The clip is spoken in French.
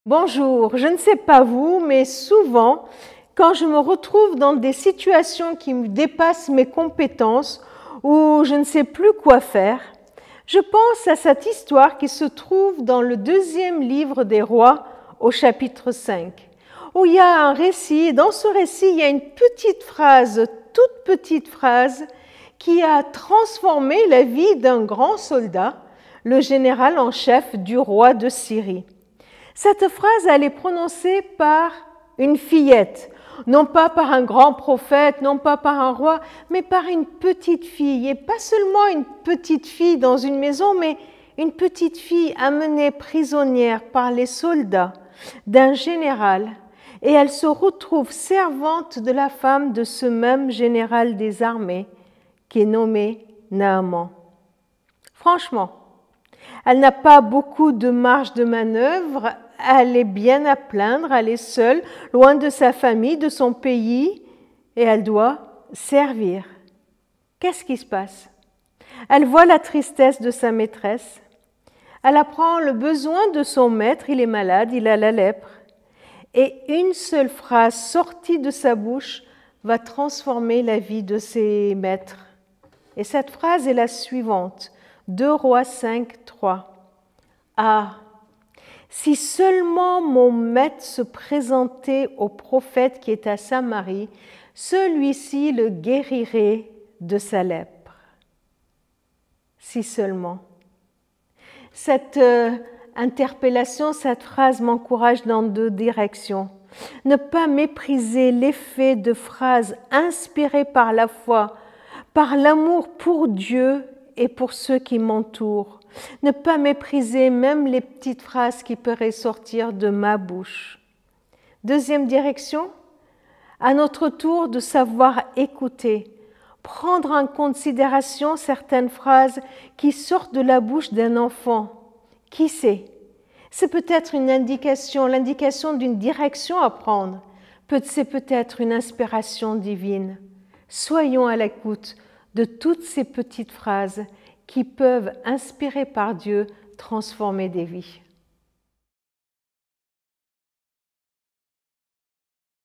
Bonjour, je ne sais pas vous, mais souvent, quand je me retrouve dans des situations qui me dépassent mes compétences ou je ne sais plus quoi faire, je pense à cette histoire qui se trouve dans le deuxième livre des Rois au chapitre 5, où il y a un récit, et dans ce récit, il y a une petite phrase, toute petite phrase, qui a transformé la vie d'un grand soldat, le général en chef du roi de Syrie. Cette phrase, elle est prononcée par une fillette, non pas par un grand prophète, non pas par un roi, mais par une petite fille. Et pas seulement une petite fille dans une maison, mais une petite fille amenée prisonnière par les soldats d'un général. Et elle se retrouve servante de la femme de ce même général des armées, qui est nommé Naaman. Franchement, elle n'a pas beaucoup de marge de manœuvre, elle est bien à plaindre, elle est seule, loin de sa famille, de son pays, et elle doit servir. Qu'est-ce qui se passe? Elle voit la tristesse de sa maîtresse, elle apprend le besoin de son maître, il est malade, il a la lèpre, et une seule phrase sortie de sa bouche va transformer la vie de ses maîtres. Et cette phrase est la suivante. 2 Rois 5, 3. Ah, si seulement mon maître se présentait au prophète qui est à Samarie, celui-ci le guérirait de sa lèpre. Si seulement. Cette interpellation, cette phrase m'encourage dans 2 directions. Ne pas mépriser l'effet de phrases inspirées par la foi, par l'amour pour Dieu et pour ceux qui m'entourent. Ne pas mépriser même les petites phrases qui pourraient sortir de ma bouche. 2e direction, à notre tour de savoir écouter, prendre en considération certaines phrases qui sortent de la bouche d'un enfant. Qui sait? C'est peut-être une indication, l'indication d'une direction à prendre. C'est peut-être une inspiration divine. Soyons à l'écoute de toutes ces petites phrases qui peuvent, inspirées par Dieu, transformer des vies.